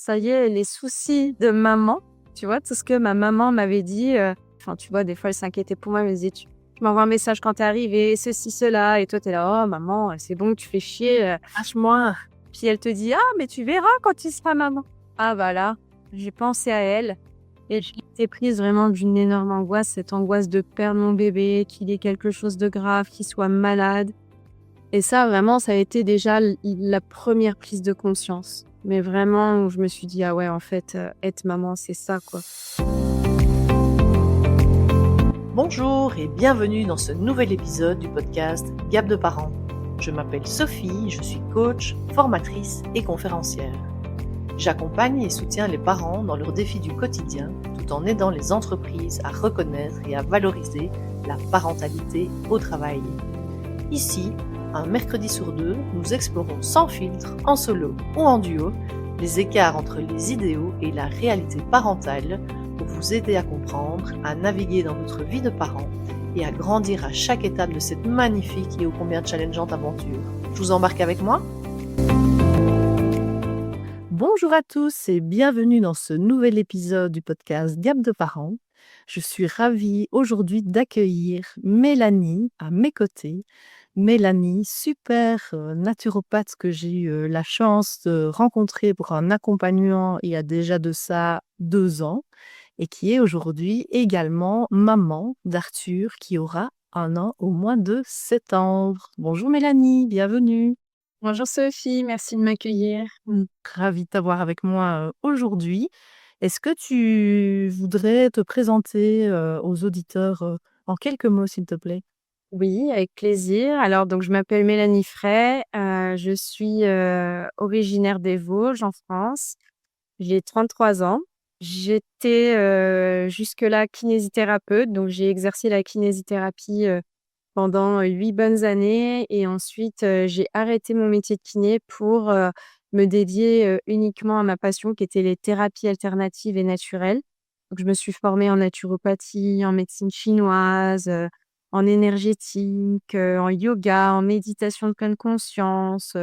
ça y est, les soucis de maman, tu vois? Tout ce que ma maman m'avait dit, enfin, tu vois, des fois, elle s'inquiétait pour moi, elle me disait: «Tu m'envoies un message quand tu es arrivée, ceci, cela» et toi, tu es là: «Oh maman, c'est bon, tu fais chier, lâche-moi». Puis elle te dit: «Ah mais tu verras quand tu seras maman». Ah bah là, j'ai pensé à elle et j'ai été prise vraiment d'une énorme angoisse, cette angoisse de perdre mon bébé, qu'il ait quelque chose de grave, qu'il soit malade. Et ça, vraiment, ça a été déjà la première prise de conscience. Mais vraiment, où je me suis dit: «Ah ouais, en fait, être maman, c'est ça, quoi». Bonjour et bienvenue dans ce nouvel épisode du podcast Gap de parents. Je m'appelle Sophie, je suis coach, formatrice et conférencière. J'accompagne et soutiens les parents dans leurs défis du quotidien tout en aidant les entreprises à reconnaître et à valoriser la parentalité au travail. Ici, un mercredi sur deux, nous explorons sans filtre, en solo ou en duo, les écarts entre les idéaux et la réalité parentale pour vous aider à comprendre, à naviguer dans votre vie de parent et à grandir à chaque étape de cette magnifique et ô combien challengeante aventure. Je vous embarque avec moi? Bonjour à tous et bienvenue dans ce nouvel épisode du podcast Gap de parents. Je suis ravie aujourd'hui d'accueillir Mélanie à mes côtés. Mélanie, super naturopathe que j'ai eu la chance de rencontrer pour un accompagnement il y a déjà de ça 2 ans et qui est aujourd'hui également maman d'Arthur qui aura 1 an au mois de septembre. Bonjour Mélanie, bienvenue. Bonjour Sophie, merci de m'accueillir. Ravie de t'avoir avec moi aujourd'hui. Est-ce que tu voudrais te présenter aux auditeurs en quelques mots, s'il te plaît? Oui, avec plaisir. Alors donc je m'appelle Mélanie Fray, je suis, originaire des Vosges en France. J'ai 33 ans. J'étais, jusque-là kinésithérapeute, donc j'ai exercé la kinésithérapie, pendant 8 bonnes années et ensuite, j'ai arrêté mon métier de kiné pour, me dédier, uniquement à ma passion qui était les thérapies alternatives et naturelles. Donc je me suis formée en naturopathie, en médecine chinoise, en énergétique, en yoga, en méditation de pleine conscience,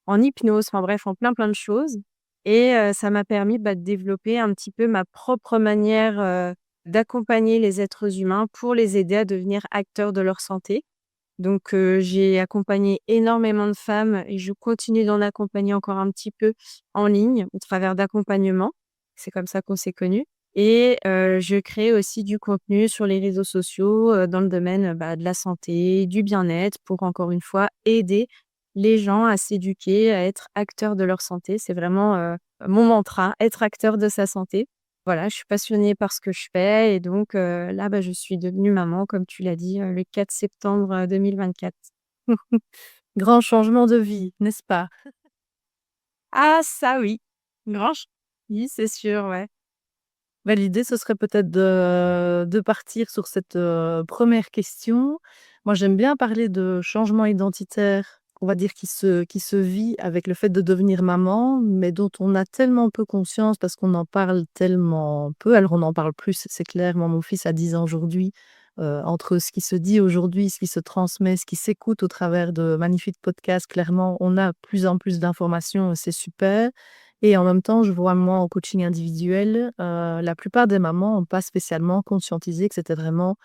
en hypnose, enfin bref, en plein, plein de choses et ça m'a permis, bah, de développer un petit peu ma propre manière, d'accompagner les êtres humains pour les aider à devenir acteurs de leur santé. Donc j'ai accompagné énormément de femmes et je continue d'en accompagner encore un petit peu en ligne au travers d'accompagnements. C'est comme ça qu'on s'est connus et je crée aussi du contenu sur les réseaux sociaux, dans le domaine, bah, de la santé, du bien-être pour encore une fois aider les gens à s'éduquer, à être acteurs de leur santé. C'est vraiment, mon mantra, être acteur de sa santé. Voilà, je suis passionnée par ce que je fais et donc là, bah, je suis devenue maman, comme tu l'as dit, le 4 septembre, 2024. Grand changement de vie, n'est-ce pas? Ah ça oui! Grand ch Oui, c'est sûr, ouais. Bah, l'idée, ce serait peut-être de partir sur cette 1re question. Moi, j'aime bien parler de changement identitaire, on va dire qui se vit avec le fait de devenir maman, mais dont on a tellement peu conscience parce qu'on en parle tellement peu. Alors on en parle plus, c'est clair. Moi, mon fils a 10 ans aujourd'hui. Entre ce qui se dit aujourd'hui, ce qui se transmet, ce qui s'écoute au travers de magnifiques podcasts, clairement, on a plus en plus d'informations, c'est super. Et en même temps, je vois moi en coaching individuel, la plupart des mamans ont pas spécialement conscientisé que c'était vraiment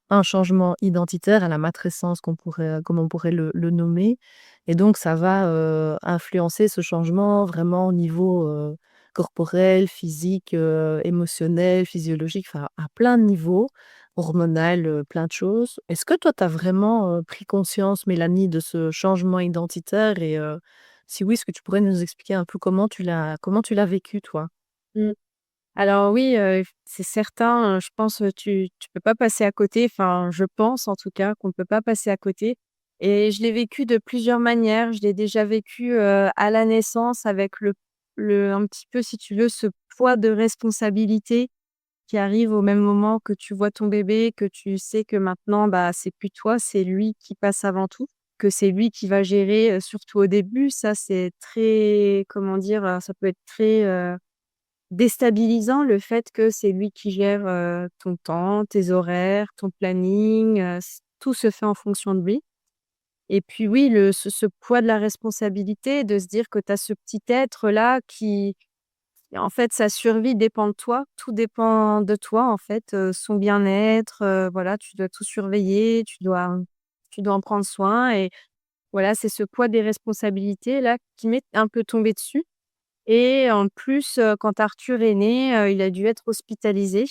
un changement identitaire à la matrescence qu'on pourrait, comme on pourrait le nommer. Et donc ça va, influencer ce changement vraiment au niveau, corporel, physique, émotionnel, physiologique, enfin à plein de niveaux, hormonal, plein de choses. Est-ce que toi tu as vraiment, pris conscience, Mélanie, de ce changement identitaire et si oui, est-ce que tu pourrais nous expliquer un peu comment tu l'as vécu toi? Mmh. Alors oui, c'est certain, je pense, tu peux pas passer à côté, enfin je pense en tout cas qu'on ne peut pas passer à côté et je l'ai vécu de plusieurs manières. Je l'ai déjà vécu, à la naissance avec le un petit peu si tu veux ce poids de responsabilité qui arrive au même moment que tu vois ton bébé, que tu sais que maintenant, bah, c'est plus toi, c'est lui qui passe avant tout, que c'est lui qui va gérer, surtout au début. Ça, c'est très comment dire? Ça peut être très, déstabilisant le fait que c'est lui qui gère, ton temps, tes horaires, ton planning, tout se fait en fonction de lui et puis oui, ce poids de la responsabilité, de se dire que tu as ce petit être-là qui Et en fait, sa survie dépend de toi. Tout dépend de toi, en fait, son bien-être, voilà, tu dois tout surveiller, tu dois en prendre soin et voilà, c'est ce poids des responsabilités là qui m'est un peu tombé dessus et en plus, quand Arthur est né, il a dû être hospitalisé.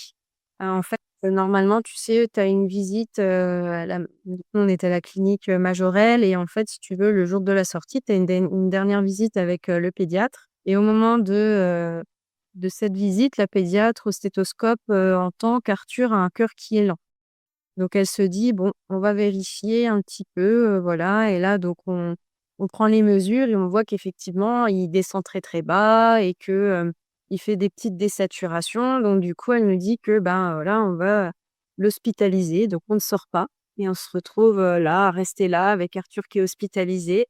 En fait, normalement, tu sais, tu as une visite, à la nous, on était à la clinique, Majorelle et en fait, si tu veux, le jour de la sortie, tu as une dernière visite avec, le pédiatre et au moment de cette visite, la pédiatre au stéthoscope, entend qu'Arthur a un cœur qui est lent. Donc elle se dit: «Bon, on va vérifier un petit peu, voilà» et là donc on prend les mesures et on voit qu'effectivement il descend très, très bas et que, il fait des petites désaturations. Donc du coup, elle me dit que, ben, voilà, on va l'hospitaliser. Donc on ne sort pas et on se retrouve, là, à rester là avec Arthur qui est hospitalisé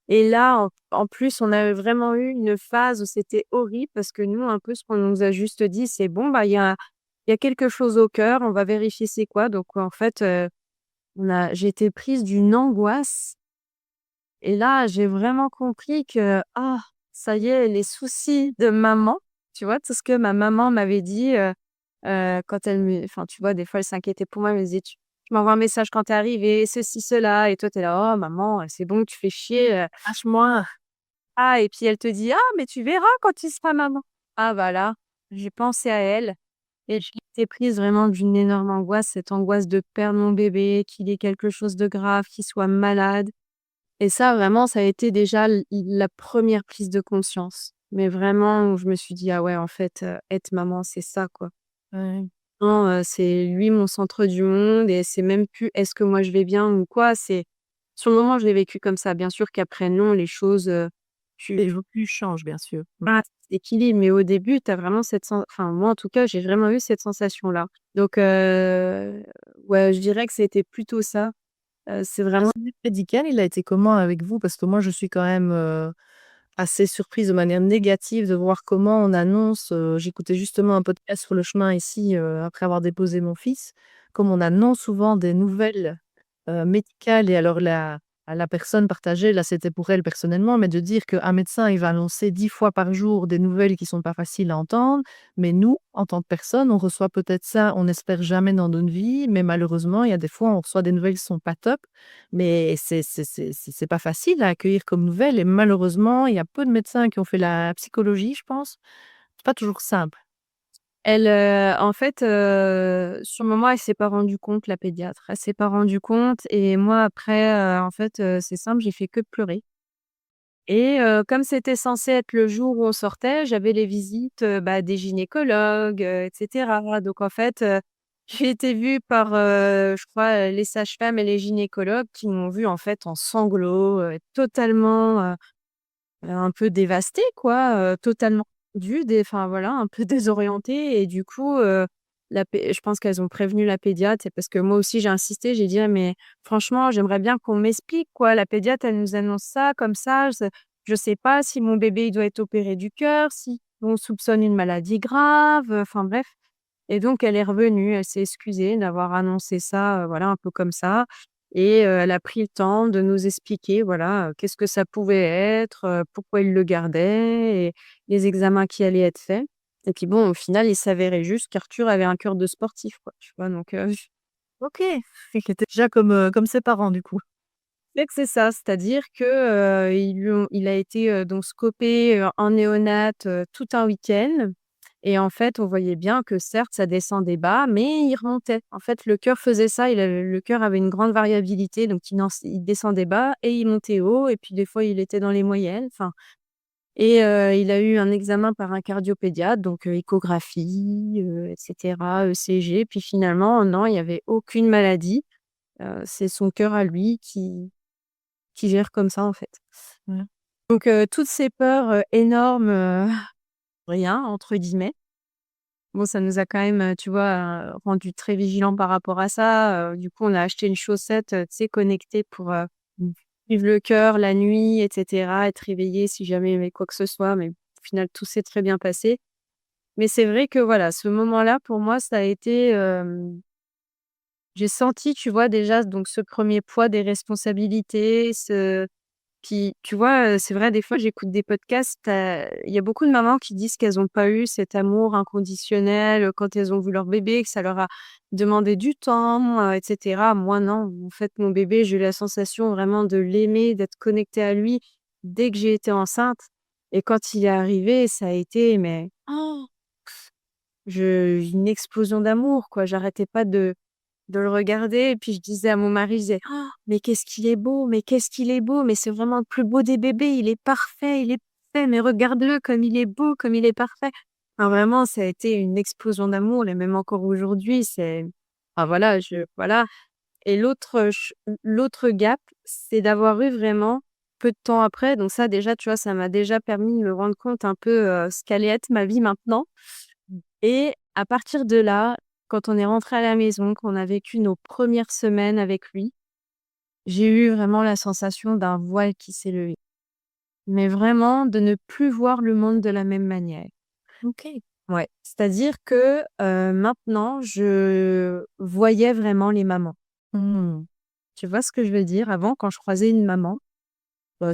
et là, en plus, on a vraiment eu une phase où c'était horrible parce que nous, un peu, ce qu'on nous a juste dit, c'est: «Bon, bah, il y a quelque chose au cœur, on va vérifier c'est quoi». Donc en fait, j'ai été prise d'une angoisse et là, j'ai vraiment compris que, ah, ça y est, les soucis de maman, tu vois? Tout ce que ma maman m'avait dit, quand elle me enfin, tu vois, des fois, elle s'inquiétait pour moi, elle me disait: «Tu m'envoies un message quand tu es arrivée, ceci, cela» et toi, tu es là: «Oh maman, c'est bon, tu fais chier, lâche-moi». Ah et puis elle te dit: «Ah mais tu verras quand tu seras maman». Ah bah là, j'ai pensé à elle et j'ai été prise vraiment d'une énorme angoisse, cette angoisse de perdre mon bébé, qu'il ait quelque chose de grave, qu'il soit malade et ça vraiment, ça a été déjà la première prise de conscience. Mais vraiment où je me suis dit: «Ah ouais, en fait, être maman, c'est ça, quoi». Ouais. Non, c'est lui mon centre du monde et c'est même plus: «Est-ce que moi je vais bien?» ou quoi, c'est sur le moment, je l'ai vécu comme ça. Bien sûr qu'après non, les choses, tu Les jours changent, bien sûr. voilà, c'est l'équilibre, mais au début, tu as vraiment cette enfin moi en tout cas, j'ai vraiment eu cette sensation-là. Donc ouais, je dirais que c'était plutôt ça. C'est Le vraiment suivi médical, il a été comment avec vous? Parce que moi, je suis quand même, assez surprise de manière négative de voir comment on annonce, j'écoutais justement un podcast sur le chemin ici, après avoir déposé mon fils, comme on annonce souvent des nouvelles médicale et alors la personne partagée, là, c'était pour elle personnellement, mais de dire qu'un médecin, il va annoncer 10 fois par jour des nouvelles qui sont pas faciles à entendre. Mais nous, en tant que personne, on reçoit peut-être ça, on n'espère jamais dans notre vie, mais malheureusement, il y a des fois, on reçoit des nouvelles qui sont pas top, mais c'est pas facile à accueillir comme nouvelle et malheureusement, il y a peu de médecins qui ont fait la psychologie, je pense. C'est pas toujours simple. elle, en fait, sur le moment, elle s'est pas rendue compte, la pédiatre. Elle s'est pas rendue compte et moi après, en fait, c'est simple, j'ai fait que pleurer et comme c'était censé être le jour où on sortait, j'avais les visites, bah, des gynécologues, et cetera. Donc en fait, j'ai été vue par, je crois, les sages-femmes et les gynécologues qui m'ont vue en fait en sanglots, totalement, un peu dévastée quoi, totalement perdue, enfin voilà, un peu désorientée et du coup, je pense qu'elles ont prévenu la pédiatre et parce que moi aussi j'ai insisté, j'ai dit: «Ah mais franchement, j'aimerais bien qu'on m'explique quoi, la pédiatre elle nous annonce ça comme ça, je sais pas si mon bébé il doit être opéré du cœur, si on soupçonne une maladie grave», enfin bref et donc elle est revenue, elle s'est excusée d'avoir annoncé ça, voilà un peu comme ça et elle a pris le temps de nous expliquer, voilà, qu'est-ce que ça pouvait être, pourquoi il le gardait et les examens qui allaient être faits et puis bon, au final, il s'avérait juste qu'Arthur avait un cœur de sportif, quoi, tu vois? Donc OK, qui était déjà comme ses parents, du coup. c'est que c'est ça, c'est-à-dire que, il a été, donc scopé, en néonat, tout un week-end et en fait, on voyait bien que certes, ça descendait bas, mais il remontait. En fait, le cœur faisait ça, le cœur avait une grande variabilité, donc il descendait bas et il montait haut et puis des fois, il était dans les moyennes, enfin et il a eu un examen par un cardiopédiatre, donc échographie, et cetera, ECG, puis finalement, non, il y avait aucune maladie, c'est son cœur à lui qui gère comme ça, en fait. Ouais. Donc toutes ces peurs, énormes, «rien» entre guillemets. Bon, ça nous a quand même, tu vois, rendus très vigilants par rapport à ça, du coup, on a acheté une chaussette, tu sais, connectée pour, Mmh. suivre le cœur la nuit et cetera, être réveillé si jamais il y avait quoi que ce soit, mais au final, tout s'est très bien passé. Mais c'est vrai que voilà, ce moment-là, pour moi, ça a été, j'ai senti, tu vois, déjà donc ce premier poids des responsabilités, Puis, tu vois, c'est vrai, des fois, j'écoute des podcasts, il y a beaucoup de mamans qui disent qu'elles ont pas eu cet amour inconditionnel, quand elles ont vu leur bébé, que ça leur a demandé du temps, et cetera. Moi, non. En fait, mon bébé, j'ai eu la sensation vraiment de l'aimer, d'être connectée à lui dès que j'ai été enceinte et quand il est arrivé, ça a été mais une explosion d'amour, quoi. J'arrêtais pas de le regarder et puis je disais à mon mari, je disais: «Oh, mais qu'est-ce qu'il est beau, mais qu'est-ce qu'il est beau, mais c'est vraiment le plus beau des bébés, il est parfait, mais regarde-le comme il est beau, comme il est parfait». Enfin vraiment, ça a été une explosion d'amour et même encore aujourd'hui, c'est voilà, voilà et l'autre gap, c'est d'avoir eu vraiment peu de temps après donc ça déjà, tu vois, ça m'a déjà permis de me rendre compte un peu, ce qu'allait être ma vie maintenant. Et à partir de là, quand on est rentré à la maison, qu'on a vécu nos premières semaines avec lui, j'ai eu vraiment la sensation d'un voile qui s'est levé. Mais vraiment de ne plus voir le monde de la même manière. OK. Ouais, c'est-à-dire que, maintenant je voyais vraiment les mamans. Mmh. Tu vois ce que je veux dire? Avant quand je croisais une maman,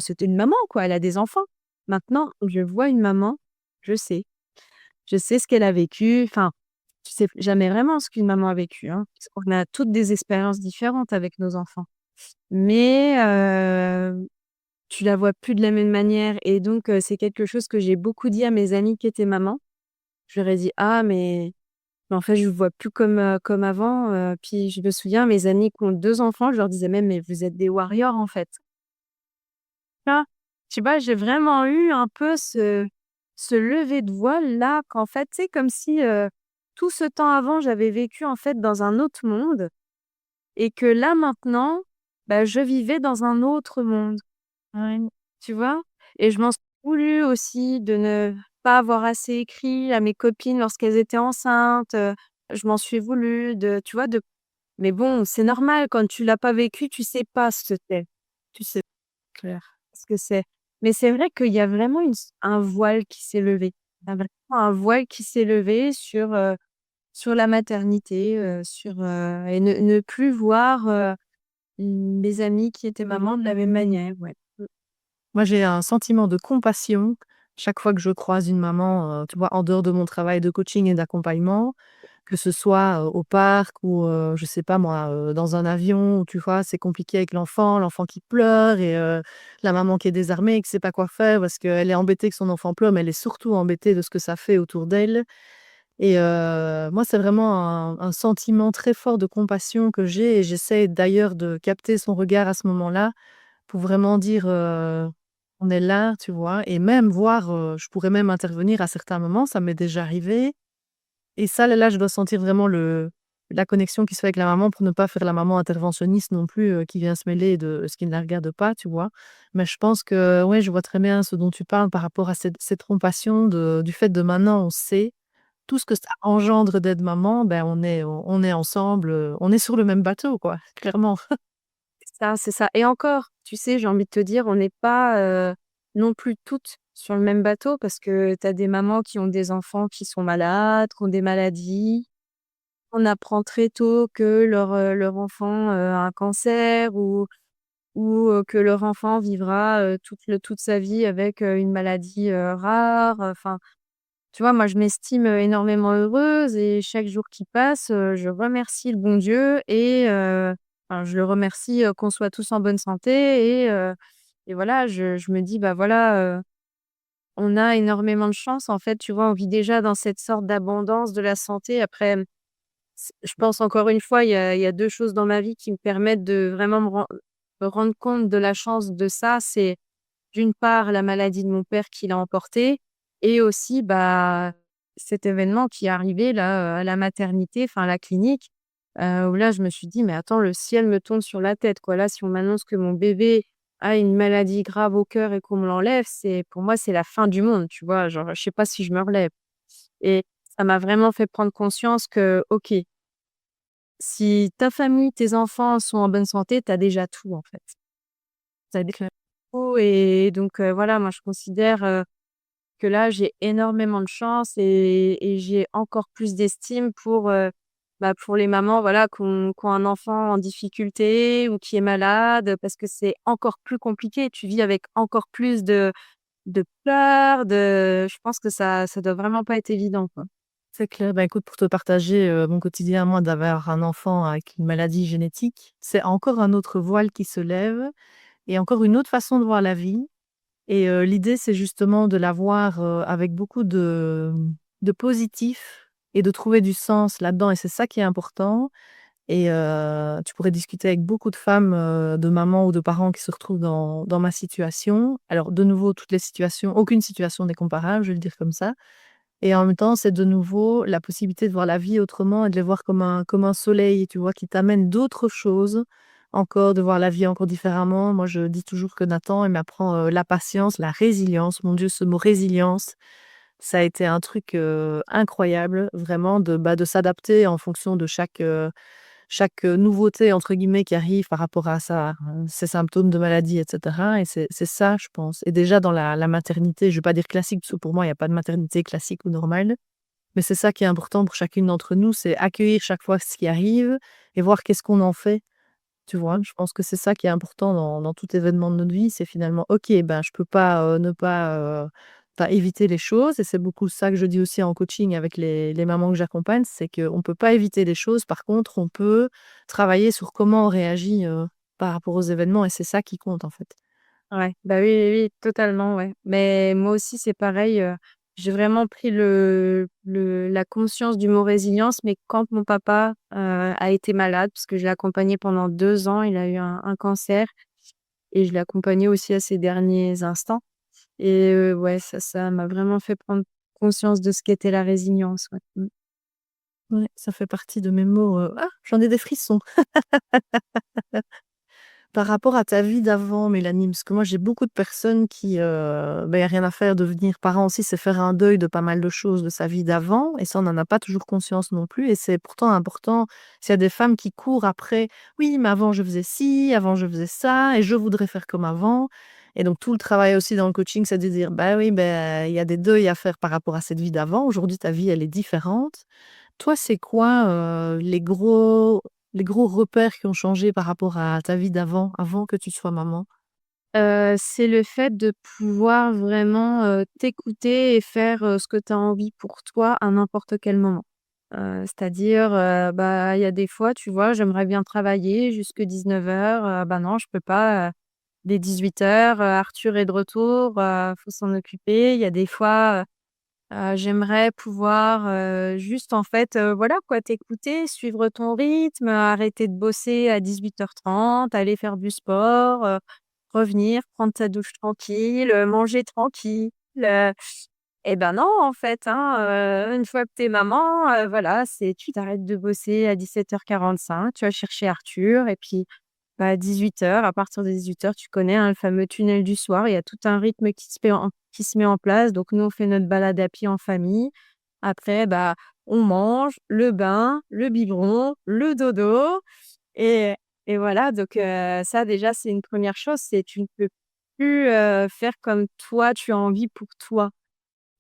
c'était une maman quoi, elle a des enfants. Maintenant, je vois une maman, je sais. Je sais ce qu'elle a vécu, enfin, tu sais jamais vraiment ce qu'une maman a vécu, hein, parce qu'on a toutes des expériences différentes avec nos enfants. Mais, tu la vois plus de la même manière et donc, c'est quelque chose que j'ai beaucoup dit à mes amies qui étaient mamans. Je leur ai dit: «Ah mais en fait, je vous vois plus comme avant», puis je me souviens mes amies qui ont 2 enfants, je leur disais même: «Mais vous êtes des warriors, en fait». Tu vois? Tu vois, j'ai vraiment eu un peu ce lever de voile-là qu'en fait, c'est comme si, tout ce temps avant, j'avais vécu en fait dans un autre monde et que là maintenant, bah, je vivais dans un autre monde. Ouais. Tu vois? Et je m'en suis voulu aussi de ne pas avoir assez écrit à mes copines lorsqu'elles étaient enceintes, je m'en suis voulu de tu vois, de mais bon, c'est normal quand tu l'as pas vécu, tu sais pas ce que c'est. Tu sais Clair. ce que c'est. Mais c'est vrai qu'il y a vraiment un voile qui s'est levé. Il y a vraiment un voile qui s'est levé sur la maternité, et ne plus voir, mes amies qui étaient mamans de la même manière, ouais. Moi, j'ai un sentiment de compassion chaque fois que je croise une maman, tu vois, en dehors de mon travail de coaching et d'accompagnement, que ce soit, au parc ou, je sais pas moi, dans un avion où tu vois, c'est compliqué avec l'enfant qui pleure et la maman qui est désarmée et qui sait pas quoi faire parce qu'elle est embêtée que son enfant pleure, mais elle est surtout embêtée de ce que ça fait autour d'elle et moi, c'est vraiment un sentiment très fort de compassion que j'ai et j'essaie d'ailleurs de capter son regard à ce moment-là pour vraiment dire, «On est là», tu vois? Et même voir, je pourrais même intervenir à certains moments, ça m'est déjà arrivé et ça, là, je dois sentir vraiment la connexion qui se fait avec la maman pour ne pas faire la maman interventionniste non plus, qui vient se mêler de ce qui ne la regarde pas, tu vois? Mais je pense que, ouais, je vois très bien ce dont tu parles par rapport à cette compassion du fait de maintenant on sait tout ce que ça engendre d'être maman, ben, on est ensemble, on est sur le même bateau, quoi, clairement. C'est ça et encore, tu sais, j'ai envie de te dire, on n'est pas, non plus toutes sur le même bateau parce que tu as des mamans qui ont des enfants qui sont malades, qui ont des maladies. On apprend très tôt que leur enfant, a un cancer ou que leur enfant vivra, toute sa vie avec, une maladie, rare, enfin, tu vois? Moi, je m'estime, énormément heureuse et chaque jour qui passe, je remercie le bon Dieu et enfin, je le remercie, qu'on soit tous en bonne santé et voilà, je me dis: «Bah, voilà, on a énormément de chance». En fait, tu vois? On vit déjà dans cette sorte d'abondance de la santé. Après, je pense encore une fois, il y a 2 choses dans ma vie qui me permettent de vraiment me rendre compte de la chance de ça. C'est d'une part la maladie de mon père qui l'a emporté et aussi, bah, cet événement qui est arrivé là, à la maternité, enfin à la clinique, où là je me suis dit: «Mais attends, le ciel me tombe sur la tête quoi». Là, si on m'annonce que mon bébé a une maladie grave au cœur et qu'on me l'enlève, c'est pour moi, c'est la fin du monde, tu vois? Genre, je sais pas si je me relève et ça m'a vraiment fait prendre conscience que, OK, si ta famille, tes enfants sont en bonne santé, tu as déjà tout en fait. Tu as déjà Clair. tout et donc voilà, moi je considère, que là, j'ai énormément de chance et j'ai encore plus d'estime pour, bah, pour les mamans, voilà, qui ont un enfant en difficulté ou qui est malade, parce que c'est encore plus compliqué. Tu vis avec encore plus de peur, je pense que ça doit vraiment pas être évident, quoi. C'est clair. Bah, écoute, pour te partager, mon quotidien, moi, d'avoir un enfant avec une maladie génétique, c'est encore un autre voile qui se lève et encore une autre façon de voir la vie et l'idée, c'est justement de la voir, avec beaucoup de positif et de trouver du sens là-dedans et c'est ça qui est important et tu pourrais discuter avec beaucoup de femmes, de mamans ou de parents qui se retrouvent dans ma situation. Alors de nouveau, toutes les situations aucune situation n'est comparable, je vais le dire comme ça. Et en même temps, c'est de nouveau la possibilité de voir la vie autrement et de les voir comme un soleil, tu vois? Qui t'amène d'autres choses encore, de voir la vie encore différemment. Moi, je dis toujours que Nathan, il m'apprend, la patience, la résilience. Mon Dieu, ce mot résilience, ça a été un truc, incroyable, vraiment de s'adapter en fonction de chaque «nouveauté» entre guillemets qui arrive par rapport à ses symptômes de maladie et cetera et c'est ça, je pense et déjà dans la maternité, je vais pas dire classique, parce que pour moi, il y a pas de maternité classique ou normale, mais c'est ça qui est important pour chacune d'entre nous, c'est accueillir chaque fois ce qui arrive et voir qu'est-ce qu'on en fait. Tu vois? Je pense que c'est ça qui est important dans tout événement de notre vie, c'est finalement: «OK, ben, je peux pas, ne pas, pas éviter les choses» et c'est beaucoup ça que je dis aussi en coaching avec les mamans que j'accompagne, c'est qu'on peut pas éviter les choses. Par contre, on peut travailler sur comment on réagit, par rapport aux événements et c'est ça qui compte, en fait. Ouais, bah, oui, oui, oui, totalement, ouais. Mais moi aussi, c'est pareil, j'ai vraiment pris la conscience du mot résilience, mais quand mon papa, a été malade, parce que je l'ai accompagné pendant 2 ans, il a eu un cancer et je l'ai accompagné aussi à ses derniers instants et ouais, ça m'a vraiment fait prendre conscience de ce qu'était la résilience, ouais. Mmh. Ouais, ça fait partie de mes mots, j'en ai des frissons. Par rapport à ta vie d'avant, Mélanie, parce que moi j'ai beaucoup de personnes qui, bah, y a rien à faire, devenir parent aussi, c'est faire un deuil de pas mal de choses de sa vie d'avant et ça on n'en a pas toujours conscience non plus et c'est pourtant important. S'il y a des femmes qui courent après: «Oui, mais avant je faisais ci, avant je faisais ça et je voudrais faire comme avant» et donc tout le travail aussi dans le coaching, c'est de dire: «Bah oui, il y a des deuils à faire par rapport à cette vie d'avant. Aujourd'hui ta vie elle est différente». Toi, c'est quoi, les gros repères qui ont changé par rapport à ta vie d'avant, avant que tu sois maman? C'est le fait de pouvoir vraiment, t'écouter et faire, ce que tu as envie pour toi à n'importe quel moment. C'est-à-dire, bah, il y a des fois, tu vois, j'aimerais bien travailler jusque 19:00, bah, non, je peux pas, dès 18:00, Arthur est de retour, faut s'en occuper. Il y a des fois, j'aimerais pouvoir, juste en fait, voilà quoi, t'écouter, suivre ton rythme, arrêter de bosser à 18:30, aller faire du sport, revenir, prendre ta douche tranquille, manger tranquille, et ben non en fait, hein, une fois que tu es maman, voilà, c'est tu t'arrêtes de bosser à 17:45, tu vas chercher Arthur et puis, bah, à 18:00, à partir de 18:00, tu connais, hein, le fameux tunnel du soir. Il y a tout un rythme qui se met en place. Donc nous, on fait notre balade à pied en famille. Après, bah, on mange, le bain, le biberon, le dodo et et voilà. Donc ça déjà, c'est une première chose, c'est tu ne peux plus, faire comme toi, tu as envie pour toi.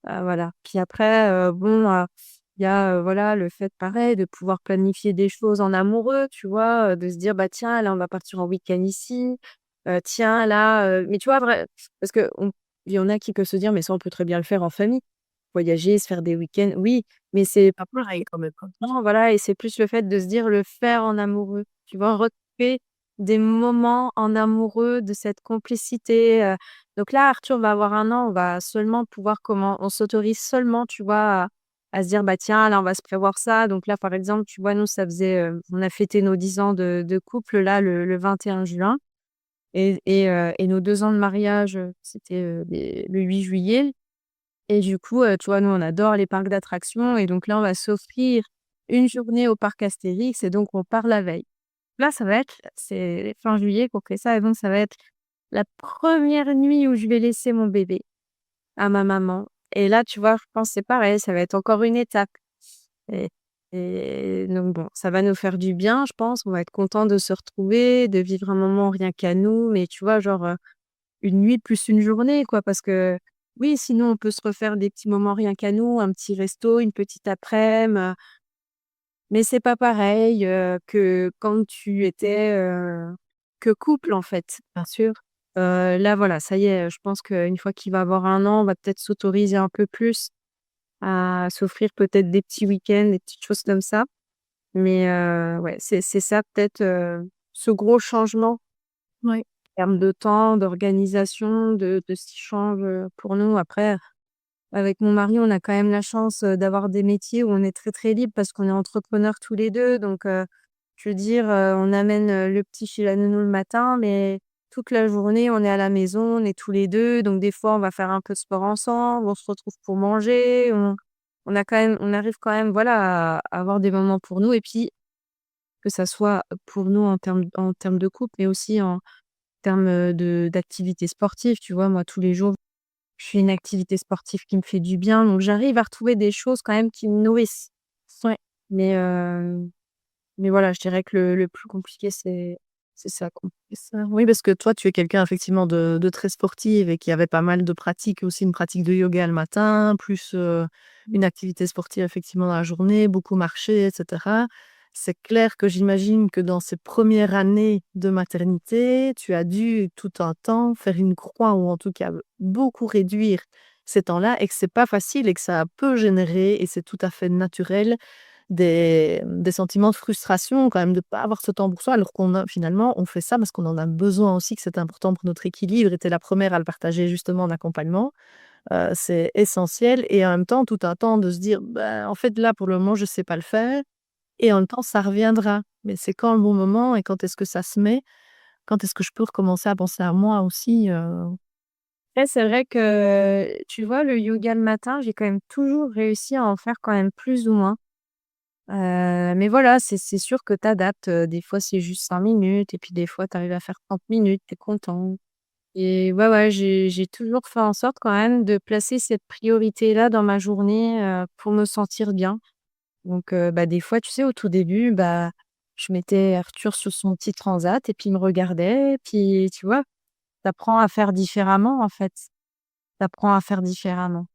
Voilà. Puis après, bon, il y a, voilà, le fait pareil de pouvoir planifier des choses en amoureux, tu vois? De se dire: «Bah, tiens, là, on va partir en week-end ici. Tiens, là», mais tu vois, parce qu'on il y en a qui peuvent se dire: «Mais ça, on peut très bien le faire en famille». Voyager, se faire des week-ends, oui, mais c'est Pas pareil quand même, hein. non, voilà et c'est plus le fait de se dire le faire en amoureux, tu vois? Retrouver des moments en amoureux, de cette complicité, donc là, Arthur va avoir 1 an, on va seulement pouvoir on s'autorise seulement, tu vois, à se dire: «Bah, tiens, là, on va se prévoir ça». Donc là, par exemple, tu vois, nous, ça faisait, on a fêté nos 10 ans de couple, là, le 21 juin et nos 2 ans de mariage, c'était, le 8 juillet. Et du coup, tu vois, nous, on adore les parcs d'attractions et donc là, on va s'offrir une journée au parc Astérix et donc on part la veille. Là, c'est fin juillet qu'on fait ça et donc ça va être la première nuit où je vais laisser mon bébé à ma maman et là, tu vois, je pense c'est pareil, ça va être encore une étape et donc bon, ça va nous faire du bien, je pense. On va être content de se retrouver, de vivre un moment rien qu'à nous, mais tu vois, genre, une nuit plus une journée quoi, parce que oui, sinon on peut se refaire des petits moments rien qu'à nous, un petit resto, une petite aprèm, mais c'est pas pareil, que quand tu étais, que couple, en fait. Bien sûr. Là, voilà, ça y est, je pense qu'une fois qu'il va avoir 1 an, on va peut-être s'autoriser un peu plus à s'offrir peut-être des petits week-ends, des petites choses comme ça. Mais ouais, c'est ça peut-être, ce gros changement Ouais. en termes de temps, d'organisation, de ce qui change, pour nous. Après, avec mon mari, on a quand même la chance, d'avoir des métiers où on est très, très libre parce qu'on est entrepreneurs tous les 2. Donc je veux dire, on amène, le petit chez la nounou le matin, mais toute la journée, on est à la maison, on est tous les 2. Donc des fois, on va faire un peu de sport ensemble, on se retrouve pour manger, on arrive quand même, voilà, à avoir des moments pour nous et puis que ça soit pour nous en termes de couple, mais aussi en termes, de d'activités sportives, tu vois? Moi, tous les jours, je fais une activité sportive qui me fait du bien, donc j'arrive à retrouver des choses quand même qui me nourrissent. Ouais. Mais mais voilà, je dirais que le plus compliqué, c'est ça, quoi. C'est ça. Oui, parce que toi, tu es quelqu'un effectivement de très sportive et qui avait pas mal de pratiques, aussi une pratique de yoga le matin, plus, une activité sportive effectivement dans la journée, beaucoup marché et cetera. C'est clair que j'imagine que dans ces premières années de maternité, tu as dû tout un temps faire une croix ou en tout cas beaucoup réduire ces temps-là et que c'est pas facile et que ça peut générer et c'est tout à fait naturel des sentiments de frustration quand même de pas avoir ce temps pour soi, alors qu'on a finalement, on fait ça parce qu'on en a besoin aussi, que c'est important pour notre équilibre et tu la première à le partager justement en accompagnement. C'est essentiel et en même temps, tout un temps de se dire: «Bah, en fait, là, pour le moment, je sais pas le faire» et en même temps, ça reviendra. Mais c'est quand le bon moment et quand est-ce que ça se met? Quand est-ce que je peux recommencer à penser à moi aussi, Après, c'est vrai que, tu vois, le yoga le matin, j'ai quand même toujours réussi à en faire quand même plus ou moins. Mais voilà, c'est sûr que tu adaptes, des fois, c'est juste 5 minutes et puis des fois, tu arrives à faire 30 minutes, tu es content. Et ouais, ouais, j'ai toujours fait en sorte quand même de placer cette priorité-là dans ma journée, pour me sentir bien. Donc bah, des fois, tu sais, au tout début, bah, je mettais Arthur sur son petit transat et puis il me regardait et puis, tu vois? Tu apprends à faire différemment, en fait. Tu apprends à faire différemment.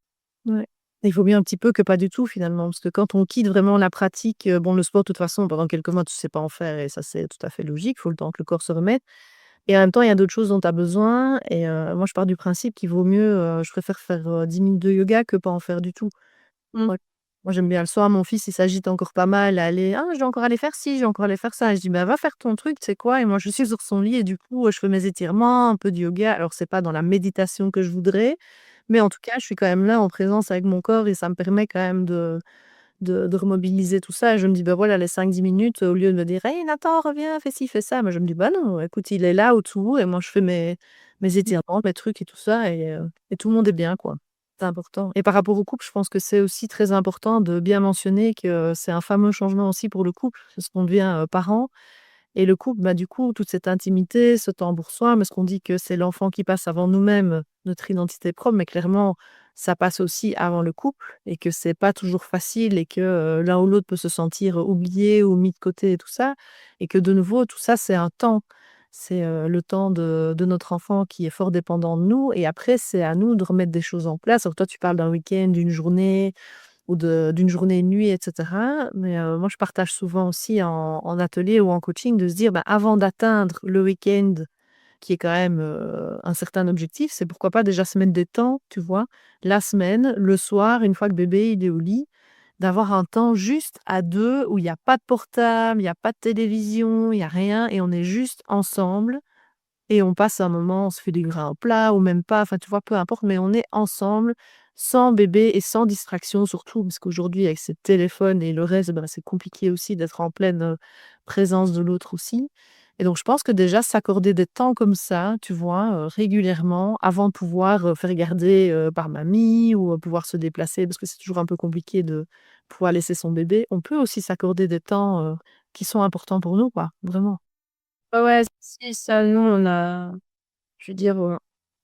ouais. Il vaut mieux un petit peu que pas du tout finalement, parce que quand on quitte vraiment la pratique, bon le sport de toute façon pendant quelques mois tu sais pas en faire et ça c'est tout à fait logique, il faut le temps que le corps se remette et en même temps il y a d'autres choses dont tu as besoin et moi je pars du principe qu'il vaut mieux, je préfère faire, 10 minutes de yoga que pas en faire du tout. Mmh. Ouais. Moi j'aime bien le soir, mon fils il s'agite encore pas mal à aller: «Ah je dois encore aller faire ci, je dois encore aller faire ça» et je dis: «Bah va faire ton truc, tu sais quoi?» et moi je suis sur son lit et du coup, je fais mes étirements, un peu de yoga. Alors c'est pas dans la méditation que je voudrais, mais en tout cas, je suis quand même là en présence avec mon corps et ça me permet quand même de remobiliser tout ça et je me dis: «Bah, voilà, les 5 10 minutes», au lieu de me dire: «Hey Nathan, reviens, fais ci, fais ça». Moi, je me dis: «Bah, non, écoute, il est là autour et moi, je fais mes étirements, mes trucs et tout ça et tout le monde est bien, quoi». C'est important et par rapport au couple, je pense que c'est aussi très important de bien mentionner que c'est un fameux changement aussi pour le couple, parce qu'on devient, parent et le couple, bah, du coup, toute cette intimité, ce temps pour soi, parce qu'on dit que c'est l'enfant qui passe avant nous-mêmes, notre identité propre, mais clairement, ça passe aussi avant le couple et que c'est pas toujours facile et que, l'un ou l'autre peut se sentir, oublié ou mis de côté et tout ça et que de nouveau, tout ça, c'est un temps. C'est, le temps de notre enfant qui est fort dépendant de nous et après, c'est à nous de remettre des choses en place. Alors toi, tu parles d'un week-end, d'une journée, ou d'une journée, une nuit et cetera. Mais, moi je partage souvent aussi en atelier ou en coaching de se dire, bah, avant d'atteindre le week-end qui est quand même, un certain objectif, c'est pourquoi pas déjà se mettre des temps, tu vois? La semaine, le soir, une fois que bébé il est au lit, d'avoir un temps juste à 2 où il y a pas de portable, il y a pas de télévision, il y a rien et on est juste ensemble et on passe un moment, on se fait des grains au plat ou même pas, enfin, tu vois? Peu importe, mais on est ensemble, sans bébé et sans distraction surtout, parce qu'aujourd'hui avec ces téléphones et le reste, ben, c'est compliqué aussi d'être en pleine, présence de l'autre aussi et donc je pense que déjà s'accorder des temps comme ça, tu vois? Régulièrement avant de pouvoir, faire garder, par mamie ou, pouvoir se déplacer parce que c'est toujours un peu compliqué de pouvoir laisser son bébé. On peut aussi s'accorder des temps, qui sont importants pour nous, quoi, vraiment. Ouais, ouais, si ça, nous, on a je veux dire,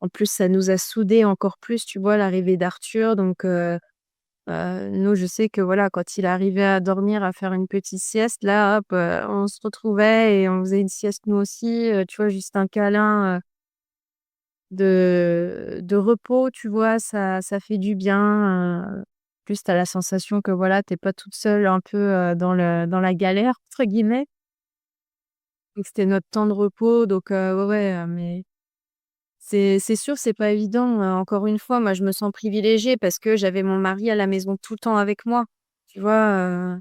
en plus, ça nous a soudés encore plus, tu vois, l'arrivée d'Arthur. Donc nous, je sais que, voilà, quand il arrivait à dormir, à faire une petite sieste, là, hop, on se retrouvait et on faisait une sieste nous aussi, tu vois? Juste un câlin, de repos, tu vois? Ça fait du bien, Plus, tu as la sensation que voilà, tu es pas toute seule un peu, dans la «galère» entre guillemets. Donc c'était notre temps de repos donc ouais, ouais, mais c'est sûr, c'est pas évident, encore une fois, moi je me sens privilégiée parce que j'avais mon mari à la maison tout le temps avec moi. Tu vois?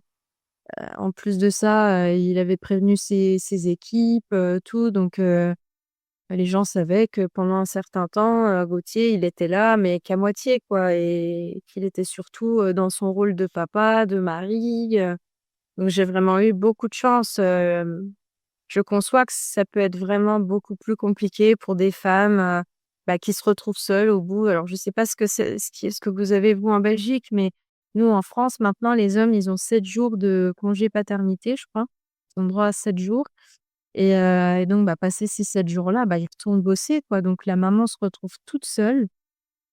En plus de ça, il avait prévenu ses équipes, tout donc les gens savaient que pendant un certain temps, Gauthier, il était là, mais qu'à moitié quoi et qu'il était surtout, dans son rôle de papa, de mari, donc j'ai vraiment eu beaucoup de chance, je conçois que ça peut être vraiment beaucoup plus compliqué pour des femmes, bah, qui se retrouvent seules au bout alors je sais pas ce que vous avez vous en Belgique, mais nous en France maintenant les hommes ils ont 7 jours de congé paternité je crois. Ils ont droit à 7 jours et donc bah, passé ces 7 jours-là, bah, ils retournent bosser quoi donc la maman se retrouve toute seule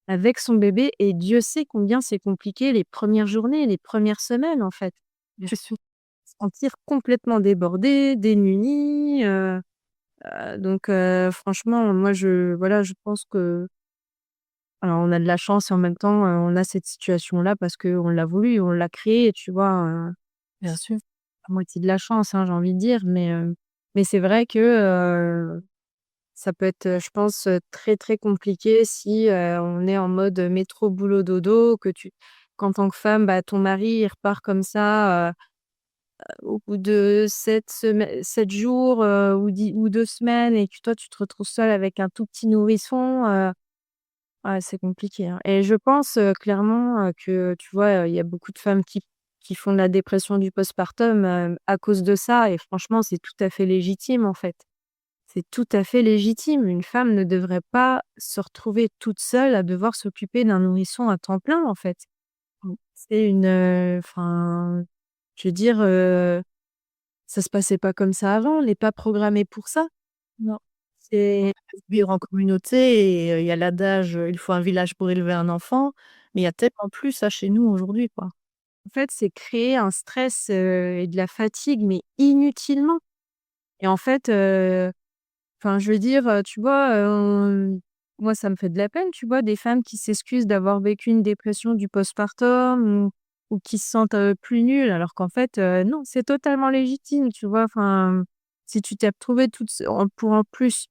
avec son bébé et Dieu sait combien c'est compliqué les premières journées, les premières semaines en fait. Bien sûr. Se sentir complètement débordée, démunie, donc franchement, moi, voilà, je pense que alors on a de la chance et en même temps, on a cette situation-là parce qu'on l'a voulu, on l'a créée, tu vois? Bien sûr. À moitié de la chance, hein, j'ai envie de dire, mais c'est vrai que, ça peut être, je pense, très, très compliqué si, on est en mode, métro boulot dodo, qu'en tant que femme, bah, ton mari, il repart comme ça, au bout de 7 jours, ou 2 semaines et que toi, tu te retrouves seule avec un tout petit nourrisson, ouais, c'est compliqué, hein et je pense, clairement, que, tu vois, il y a beaucoup de femmes qui font de la dépression du postpartum, à cause de ça et franchement, c'est tout à fait légitime, en fait. C'est tout à fait légitime. Une femme ne devrait pas se retrouver toute seule à devoir s'occuper d'un nourrisson à temps plein, en fait. C'est enfin, je veux dire, ça se passait pas comme ça avant, on n'est pas programmé pour ça. Non. On C'est peut vivre en communauté et il y a l'adage, «Il faut un village pour élever un enfant», mais il y a tellement plus ça chez nous aujourd'hui, quoi. en fait, c'est créer un stress, et de la fatigue, mais inutilement et en fait, enfin, je veux dire, tu vois, moi, ça me fait de la peine, tu vois, des femmes qui s'excusent d'avoir vécu une dépression du postpartum ou qui se sentent, plus nulles alors qu'en fait, non, c'est totalement légitime, tu vois? Enfin, si tu t'es retrouvée toute seu en pour en plus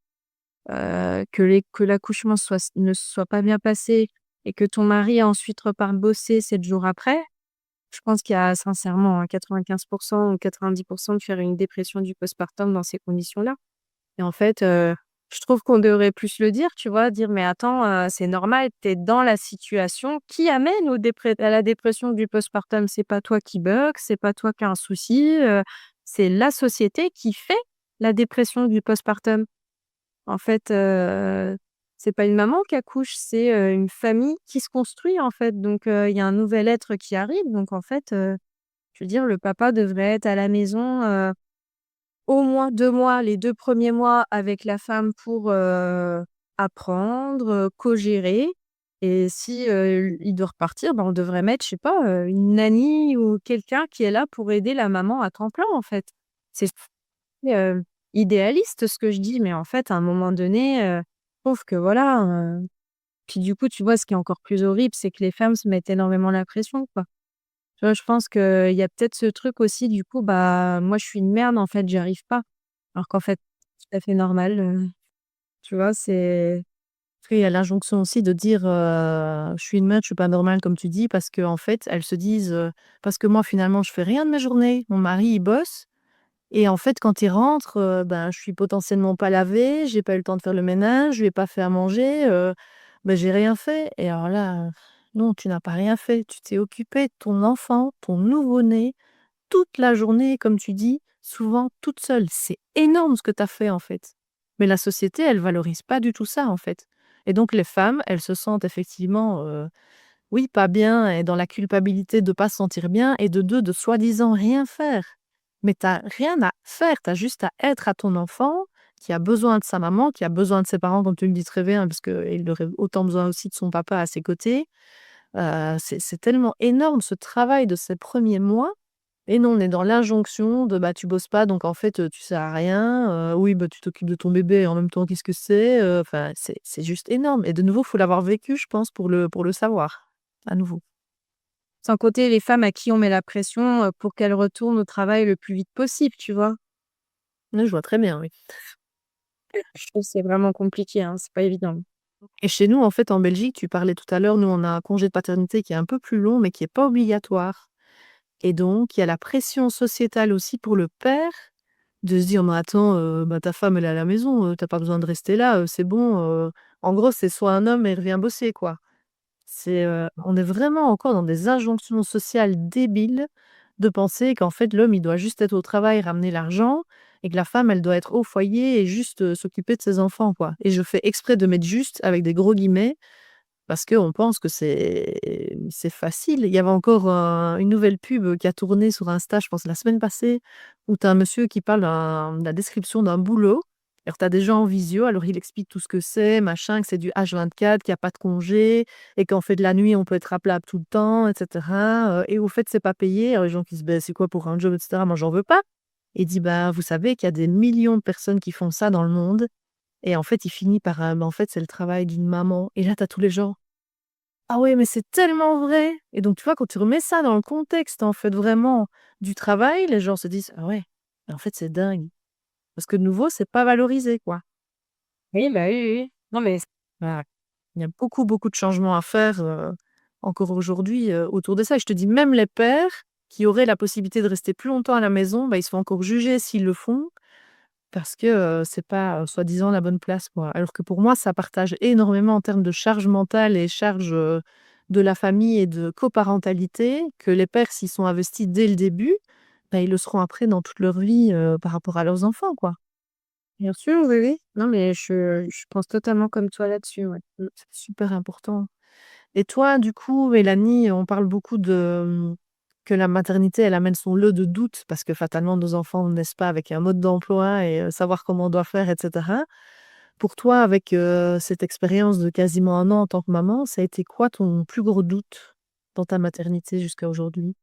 que l'accouchement ne se soit pas bien passé et que ton mari ensuite reparte bosser 7 jours après, je pense qu'il y a sincèrement, 95 ou 90 de faire une dépression du postpartum dans ces conditions-là et en fait, je trouve qu'on devrait plus le dire, tu vois? Dire: «Mais attends, c'est normal, tu es dans la situation qui amène à la dépression du postpartum. C'est pas toi qui bug, c'est pas toi qui as un souci, c'est la société qui fait la dépression du postpartum». En fait, c'est pas une maman qui accouche, c'est, une famille qui se construit, en fait. Donc, il y a un nouvel être qui arrive. Donc, en fait, je veux dire, le papa devrait être à la maison, au moins 2 mois, les 2 premiers mois avec la femme pour, apprendre, co-gérer et si, il doit repartir, ben, on devrait mettre, je sais pas, une nanny ou quelqu'un qui est là pour aider la maman à temps plein, en fait. C'est Heu, idéaliste ce que je dis, mais en fait, à un moment donné, je trouve que voilà, puis du coup, tu vois, ce qui est encore plus horrible, c'est que les femmes se mettent énormément la pression, quoi. Tu vois, je pense qu'il y a peut-être ce truc aussi, du coup, bah, moi, je suis une merde, en fait, j'y arrive pas. Alors qu'en fait, c'est tout à fait normal, tu vois? C'est Après, il y a l'injonction aussi de dire, «Je suis une meuf, je suis pas normale», comme tu dis, parce qu'en fait, elles se disent, «Parce que moi, finalement, je fais rien de mes journées. Mon mari, il bosse et en fait, quand il rentre, ben, je suis potentiellement pas lavée, j'ai pas eu le temps de faire le ménage, je lui ai pas fait à manger, bah, j'ai rien fait» et alors là, non, tu n'as pas rien fait. Tu t'es occupée de ton enfant, ton nouveau-né, toute la journée, comme tu dis, souvent toute seule. C'est énorme ce que tu as fait, en fait. Mais la société, elle valorise pas du tout ça, en fait. Et donc les femmes, elles se sentent effectivement, oui, pas bien et dans la culpabilité de pas se sentir bien et de 2 de soi-disant rien faire. Mais tu as rien à faire, tu as juste à être à ton enfant qui a besoin de sa maman, qui a besoin de ses parents, comme tu le dis très bien, parce qu'il aurait autant besoin aussi de son papa à ses côtés. C'est tellement énorme ce travail de ces premiers mois et non, on est dans l'injonction de: «Bah, tu bosses pas donc en fait, tu sers à rien, oui, bah, tu t'occupes de ton bébé et en même temps qu'est-ce que c'est?» Enfin, c'est juste énorme et de nouveau, faut l'avoir vécu, je pense, pour le savoir, à nouveau. Sans compter les femmes à qui on met la pression, pour qu'elles retournent au travail le plus vite possible, tu vois? Ouais, je vois très bien, oui. Je trouve que c'est vraiment compliqué, hein, c'est pas évident. Et chez nous, en fait, en Belgique, tu parlais tout à l'heure, nous, on a un congé de paternité qui est un peu plus long, mais qui est pas obligatoire. Et donc, il y a la pression sociétale aussi pour le père de se dire: «Mais attends, bah, ta femme, elle est à la maison, tu pas besoin de rester là, c'est bon», en gros, c'est soit un homme et revient bosser, quoi. On est vraiment encore dans des injonctions sociales débiles de penser qu'en fait, l'homme, il doit juste être au travail, ramener l'argent et que la femme, elle doit être au foyer et juste, s'occuper de ses enfants, quoi. Et je fais exprès de mettre «juste» avec des gros guillemets parce qu'on pense que c'est facile. Il y avait encore, une nouvelle pub, qui a tourné sur Insta, je pense la semaine passée, où tu as un monsieur qui parle de la description d'un boulot. Alors tu as des gens en visio, alors il explique tout ce que c'est, machin, que c'est du H24, qu'il y a pas de congé et qu'en fait de la nuit, on peut être appelable tout le temps et cetera, et au fait, c'est pas payé. Alors les gens qui se disent: «Beh, c'est quoi pour un job?» et cetera. Moi, j'en veux pas. Il dit: «Bah, vous savez qu'il y a des millions de personnes qui font ça dans le monde», et en fait, il finit par, «Bah, en fait, c'est le travail d'une maman», et là, tu as tous les gens: «Ah ouais, mais c'est tellement vrai!» Et donc tu vois, quand tu remets ça dans le contexte, en fait, vraiment du travail, les gens se disent: «Ah ouais, en fait, c'est dingue». Parce que de nouveau, c'est pas valorisé, quoi. Oui, bah, oui, oui, oui. Non, mais Voilà. Il y a beaucoup, beaucoup de changements à faire, encore aujourd'hui, autour de ça, et je te dis même les pères qui auraient la possibilité de rester plus longtemps à la maison, bah, ils se font encore juger s'ils le font parce que, c'est pas, soi-disant la bonne place, quoi. Alors que pour moi, ça partage énormément en termes de charge mentale et charge, de la famille et de coparentalité, que les pères, s'ils sont investis dès le début, bah, ils le seront après dans toute leur vie, par rapport à leurs enfants, quoi. bien sûr, oui, oui. Non, mais je pense totalement comme toi là-dessus, ouais. Mmh. C'est super important. Et toi, du coup, Mélanie, on parle beaucoup que la maternité, elle amène son lot de doutes parce que fatalement, nos enfants ne naissent pas avec un mode d'emploi et savoir comment on doit faire, et cetera. Pour toi, avec, cette expérience de quasiment un an en tant que maman, ça a été quoi ton plus gros doute dans ta maternité jusqu'à aujourd'hui?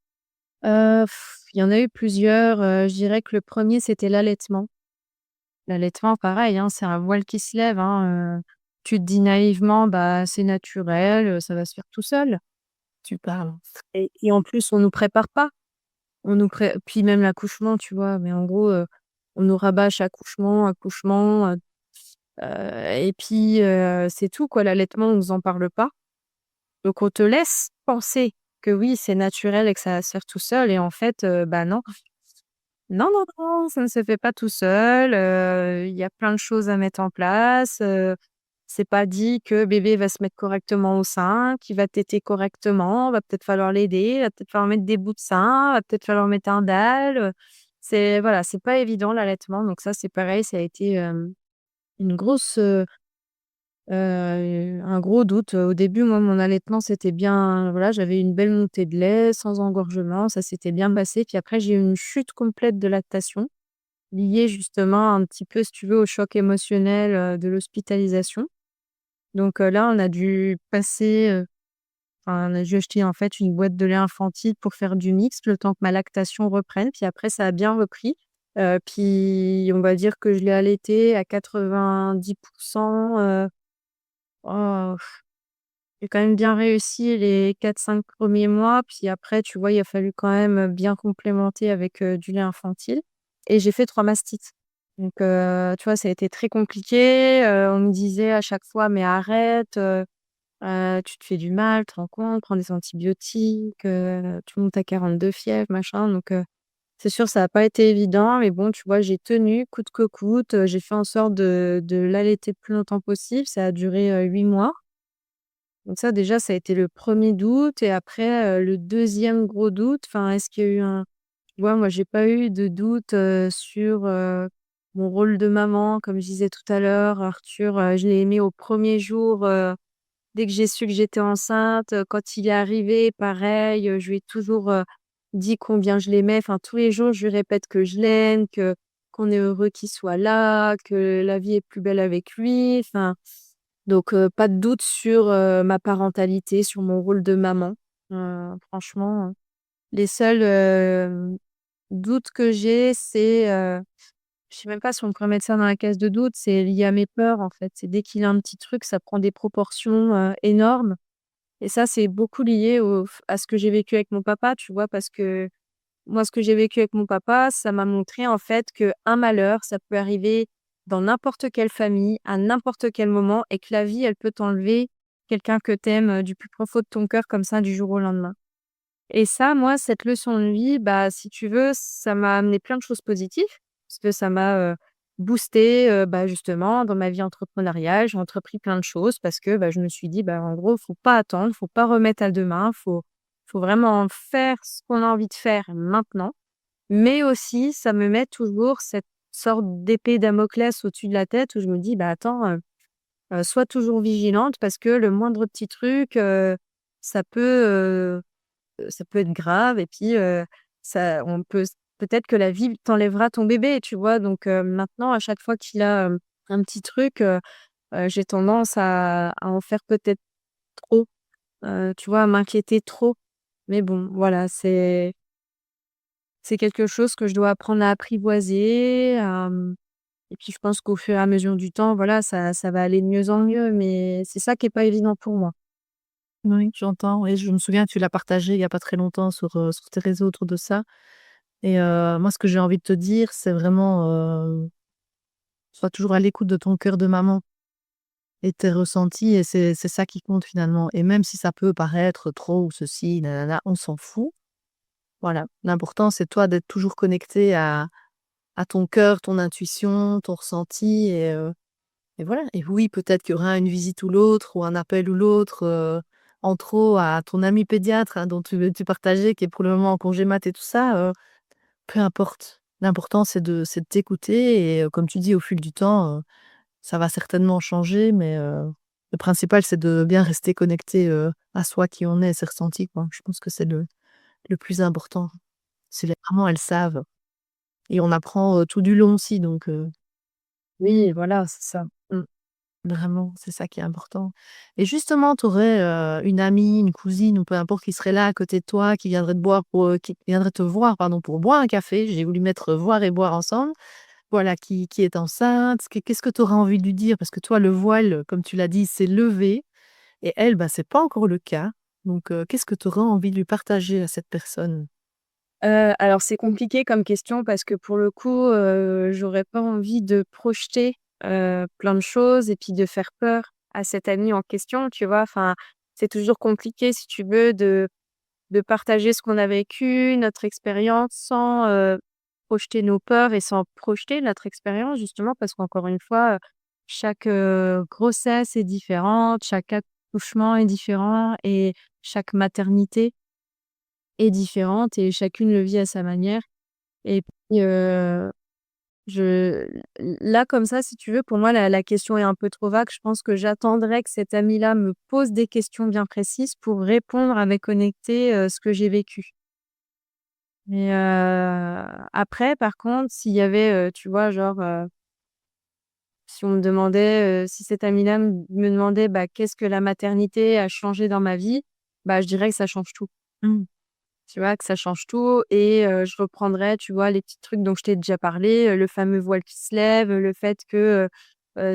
Il y en a eu plusieurs, je dirais que le premier c'était l'allaitement. L'allaitement pareil, hein, c'est un voile qui se lève, hein, tu te dis naïvement: «Bah, c'est naturel, ça va se faire tout seul» Tu parles. et en plus on nous prépare pas. On nous pré Puis même l'accouchement, tu vois? Mais en gros, on nous rabâche accouchement, accouchement, et puis, c'est tout quoi. L'allaitement, on nous en parle pas. Donc on te laisse penser que oui, c'est naturel et que ça va se faire tout seul et en fait, bah non. Non, non, non, ça ne se fait pas tout seul, il y a plein de choses à mettre en place, c'est pas dit que bébé va se mettre correctement au sein, qu'il va téter correctement, va peut-être falloir l'aider, va peut-être falloir mettre des bouts de sein, va peut-être falloir mettre un dalle, c'est voilà, c'est pas évident l'allaitement donc ça, c'est pareil, ça a été, une grosse, un gros doute. Au début, moi, mon allaitement, c'était bien voilà, j'avais une belle montée de lait, sans engorgement, ça s'était bien passé. Puis après, j'ai eu une chute complète de lactation, liée justement un petit peu, si tu veux, au choc émotionnel, de l'hospitalisation. Donc là, on a dû passer, enfin, on a dû acheter, en fait, une boîte de lait infantile pour faire du mixte, le temps que ma lactation reprenne. Puis après, ça a bien repris. Puis on va dire que je l'ai allaité à 90 oh j'ai quand même bien réussi les 4-5 premiers mois, puis après, tu vois, il a fallu quand même, bien complémenter avec, du lait infantile et j'ai fait 3 mastites. Donc tu vois, ça a été très compliqué, on me disait à chaque fois: «Mais arrête, tu te fais du mal, tu te rends compte? Prends des antibiotiques, tu montes à 42 fièvre, machin», donc c'est sûr, ça a pas été évident, mais bon, tu vois, j'ai tenu coûte que coûte, j'ai fait en sorte de l'allaiter le plus longtemps possible. Ça a duré, 8 mois. Donc ça déjà, ça a été le premier doute et après, le deuxième gros doute, enfin, est-ce qu'il y a eu un tu vois, moi, j'ai pas eu de doute, sur, mon rôle de maman. Comme je disais tout à l'heure, Arthur, je l'ai aimé au premier jour, dès que j'ai su que j'étais enceinte, quand il est arrivé, pareil, je lui ai toujours, dit combien je l'aimais. Enfin, tous les jours, je lui répète que je l'aime, que qu'on est heureux qu'il soit là, que la vie est plus belle avec lui, enfin donc pas de doute sur, ma parentalité, sur mon rôle de maman. Franchement, les seuls, doutes que j'ai, c'est, je sais même pas si on pourrait mettre ça dans la case de doute, c'est lié à mes peurs, en fait. C'est dès qu'il y a un petit truc, ça prend des proportions, énormes et ça, c'est beaucoup lié au à ce que j'ai vécu avec mon papa, tu vois? Parce que moi, ce que j'ai vécu avec mon papa, ça m'a montré, en fait, qu'un malheur, ça peut arriver dans n'importe quelle famille, à n'importe quel moment, et que la vie, elle peut t'enlever quelqu'un que t'aimes du plus profond de ton cœur comme ça, du jour au lendemain. Et ça, moi, cette leçon de vie, bah, si tu veux, ça m'a amené plein de choses positives, parce que ça m'a, boostée, bah, justement dans ma vie entrepreneuriale. J'ai entrepris plein de choses parce que, bah, je me suis dit: «Bah, en gros, faut pas attendre, faut pas remettre à demain, faut vraiment faire ce qu'on a envie de faire maintenant». Mais aussi, ça me met toujours cette sorte d'épée Damoclès au-dessus de la tête où je me dis: «Bah, attends, sois toujours vigilante parce que le moindre petit truc, ça peut, ça peut être grave, et puis, ça on peut peut-être que la vie t'enlèvera ton bébé, tu vois? Donc, maintenant à chaque fois qu'il a, un petit truc, j'ai tendance à en faire peut-être trop, tu vois? À m'inquiéter trop. Mais bon, voilà, c'est quelque chose que je dois apprendre à apprivoiser, et puis je pense qu'au fur et à mesure du temps, voilà, ça va aller de mieux en mieux, mais c'est ça qui est pas évident pour moi. Oui, j'entends et je me souviens, tu l'as partagé il y a pas très longtemps sur tes réseaux autour de ça et moi, ce que j'ai envie de te dire, c'est vraiment, sois toujours à l'écoute de ton cœur de maman et tes ressentis et c'est ça qui compte finalement et même si ça peut paraître trop ou ceci, na on s'en fout. Voilà, l'important, c'est toi d'être toujours connecté à ton cœur, ton intuition, ton ressenti et voilà et oui, peut-être qu'il y aura une visite ou l'autre ou un appel ou l'autre, en trop à ton ami pédiatre, hein, dont tu partageais, qui est pour le moment en congé mat et tout ça, peu importe. L'important, c'est de t'écouter et comme tu dis, au fil du temps, ça va certainement changer mais le principal, c'est de bien rester connecté, à soi, qui on est, ses ressentis, quoi. Je pense que c'est le plus important. C'est les mamans, elles savent et on apprend, tout du long aussi donc Oui, voilà, c'est ça. Mmh. vraiment, c'est ça qui est important et justement, tu aurais, une amie, une cousine ou peu importe qui serait là à côté de toi, qui viendrait te voir, pardon, pour boire un café. J'ai voulu mettre, voir et boire ensemble. Voilà, qui est enceinte. Qu'est-ce que tu aurais envie de lui dire? Parce que toi, le voile, comme tu l'as dit, s'est levé et elle, bah, c'est pas encore le cas. Donc qu'est-ce que tu aurais envie de lui partager à cette personne? Alors c'est compliqué comme question parce que pour le coup, j'aurais pas envie de projeter, plein de choses et puis de faire peur à cette amie en question, tu vois? Enfin, c'est toujours compliqué si tu veux de partager ce qu'on a vécu, notre expérience sans, projeter nos peurs et sans projeter notre expérience justement parce qu'encore une fois, chaque, grossesse est différente, chaque accouchement est différent et chaque maternité est différente et chacune le vit à sa manière. Et puis, je là, comme ça, si tu veux, pour moi, la question est un peu trop vague. Je pense que j'attendrai que cette amie-là me pose des questions bien précises pour répondre avec honnêteté, ce que j'ai vécu. Mais, après, par contre, s'il y avait, tu vois, genre, si on me demandait, si cette amie-là me demandait, bah, qu'est-ce que la maternité a changé dans ma vie? Bah, je dirais que ça change tout. Mmh. Tu vois? Que ça change tout, et je reprendrai, tu vois, les petits trucs dont je t'ai déjà parlé, le fameux voile qui se lève, le fait que,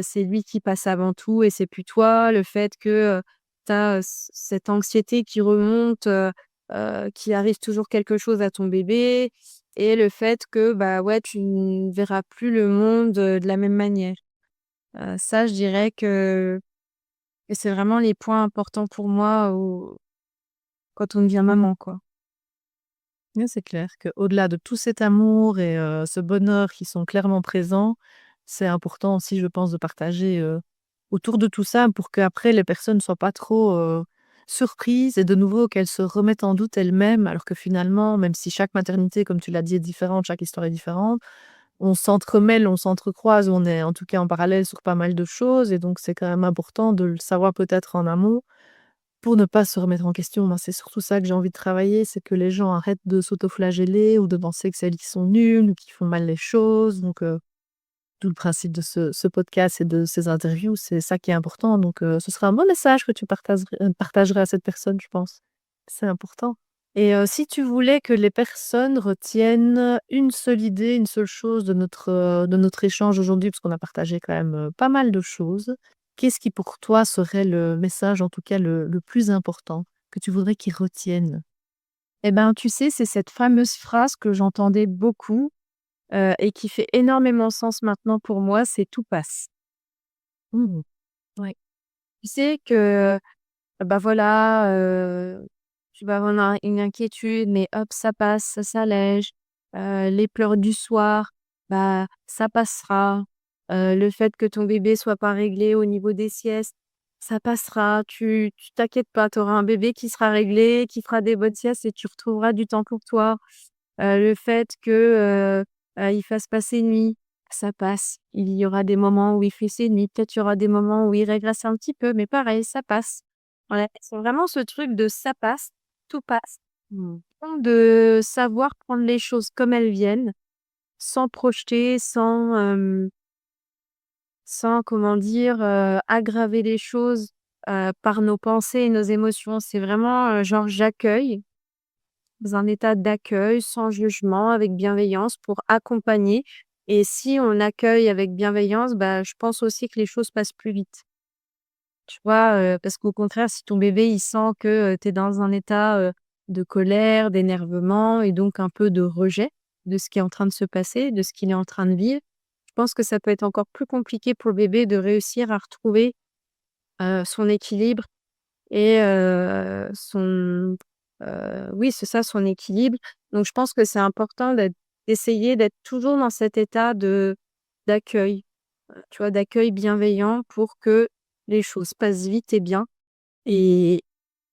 c'est lui qui passe avant tout et c'est plus toi, le fait que, tu as, cette anxiété qui remonte, qu'il arrive toujours quelque chose à ton bébé, et le fait que, bah, ouais, tu ne verras plus le monde, de la même manière. Ça, je dirais que c'est vraiment les points importants pour moi au quand on devient maman, quoi. Ouais, c'est clair qu'au-delà de tout cet amour et ce bonheur qui sont clairement présents, c'est important aussi, je pense, de partager, autour de tout ça pour qu'après les personnes ne soient pas trop, surprises et de nouveau qu'elles se remettent en doute elles-mêmes alors que finalement, même si chaque maternité, comme tu l'as dit, est différente, chaque histoire est différente, on s'entremêle, on s'entrecroise, on est en tout cas en parallèle sur pas mal de choses et donc c'est quand même important de le savoir peut-être en amont pour ne pas se remettre en question. Moi, c'est surtout ça que j'ai envie de travailler, c'est que les gens arrêtent de s'autoflageller ou de penser que c'est elles qui sont nulles ou qui font mal les choses. Donc, tout le principe de ce podcast et de ces interviews, c'est ça qui est important. Donc, ce sera un bon message que tu partagerais à cette personne, je pense. C'est important. Et si tu voulais que les personnes retiennent une seule idée, une seule chose de notre échange aujourd'hui, parce qu'on a partagé quand même, pas mal de choses. qu'est-ce qui pour toi serait le message, en tout cas le plus important, que tu voudrais qu'ils retiennent? Et ben, tu sais, c'est cette fameuse phrase que j'entendais beaucoup, et qui fait énormément sens maintenant pour moi, c'est: «Tout passe». Mmh. Ouais. Tu sais que, bah, voilà, tu vas avoir une inquiétude, mais hop, ça passe, ça s'allège. Les pleurs du soir, bah, ça passera. Le fait que ton bébé soit pas réglé au niveau des siestes, ça passera. Tu t'inquiètes pas, tu auras un bébé qui sera réglé, qui fera des bonnes siestes et tu retrouveras du temps pour toi. Le fait que, il fasse pas ses nuits, ça passe. Il y aura des moments où il fait ses nuits, peut-être il y aura des moments où il régresse un petit peu, mais pareil, ça passe. Voilà, c'est vraiment ce truc de ça passe, tout passe. Mmh. De savoir prendre les choses comme elles viennent, sans projeter, sans comment dire, aggraver les choses, par nos pensées et nos émotions. C'est vraiment, genre j'accueille, dans un état d'accueil, sans jugement, avec bienveillance pour accompagner et si on accueille avec bienveillance, bah, je pense aussi que les choses passent plus vite. Tu vois? Parce qu'au contraire, si ton bébé, il sent que, tu es dans un état, de colère, d'énervement et donc un peu de rejet de ce qui est en train de se passer, de ce qu'il est en train de vivre, je pense que ça peut être encore plus compliqué pour le bébé de réussir à retrouver, son équilibre et oui, c'est ça, son équilibre. Donc je pense que c'est important d'essayer d'être toujours dans cet état d'accueil, tu vois? D'accueil bienveillant pour que les choses passent vite et bien et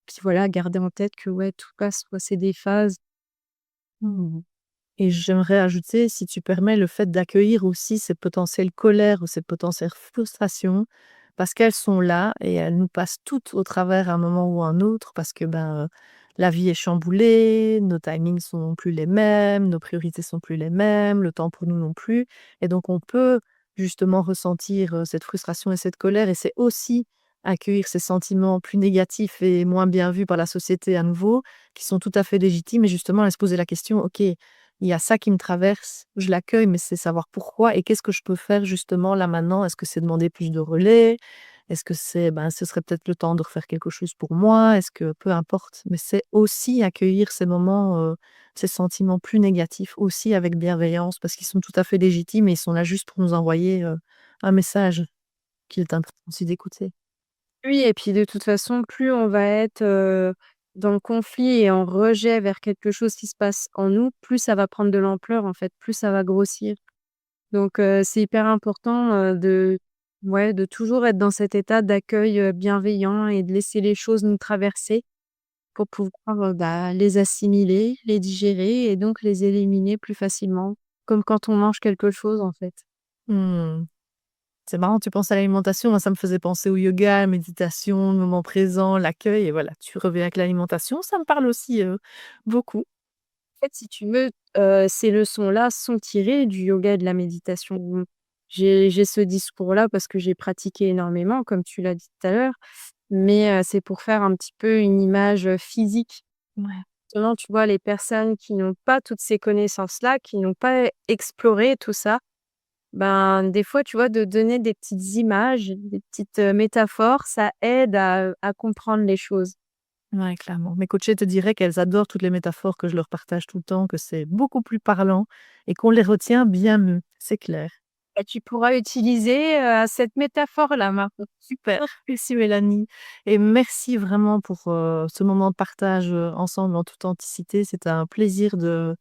puis voilà, garder en tête que ouais, tout passe quoi, c'est des phases. Mmh. Et j'aimerais ajouter, si tu permets, le fait d'accueillir aussi ces potentielles colères ou ces potentielles frustrations, parce qu'elles sont là et elles nous passent toutes au travers à un moment ou un autre, parce que la vie est chamboulée, nos timings sont plus les mêmes, nos priorités sont plus les mêmes, le temps pour nous non plus. Et donc on peut justement ressentir cette frustration et cette colère, et c'est aussi accueillir ces sentiments plus négatifs et moins bien vus par la société à nouveau, qui sont tout à fait légitimes, et justement à se poser la question: «OK, il y a ça qui me traverse, je l'accueille, mais c'est savoir pourquoi et qu'est-ce que je peux faire justement là maintenant? Est-ce que c'est demander plus de relais? Est-ce que c'est, ce serait peut-être le temps de refaire quelque chose pour moi? Est-ce que peu importe, mais c'est aussi accueillir ces moments, ces sentiments plus négatifs aussi avec bienveillance parce qu'ils sont tout à fait légitimes et ils sont là juste pour nous envoyer, un message qu'il est important aussi d'écouter. Oui et puis de toute façon, plus on va être, dans le conflit et en rejet vers quelque chose qui se passe en nous, plus ça va prendre de l'ampleur en fait, plus ça va grossir. Donc c'est hyper important, de ouais, de toujours être dans cet état d'accueil, bienveillant et de laisser les choses nous traverser pour pouvoir, bah, les assimiler, les digérer et donc les éliminer plus facilement. Comme quand on mange quelque chose, en fait. Mmh. C'est marrant, tu penses à l'alimentation, moi ça me faisait penser au yoga, à la méditation, le moment présent, l'accueil, et voilà, tu reviens avec l'alimentation, ça me parle aussi, beaucoup. En fait, si tu veux, ces leçons-là sont tirées du yoga et de la méditation. J'ai ce discours-là parce que j'ai pratiqué énormément, comme tu l'as dit tout à l'heure, mais c'est pour faire un petit peu une image, physique. Ouais. Justement, tu vois, les personnes qui n'ont pas toutes ces connaissances-là, qui n'ont pas exploré tout ça, ben, des fois, tu vois, de donner des petites images, des petites, métaphores, ça aide à comprendre les choses. Ouais, clairement. Mes coachées te diraient qu'elles adorent toutes les métaphores que je leur partage tout le temps, que c'est beaucoup plus parlant et qu'on les retient bien mieux, c'est clair. Et tu pourras utiliser, cette métaphore-là maintenant. Super, merci Mélanie, et merci vraiment pour, ce moment de partage, ensemble en toute authenticité. C'était un plaisir de,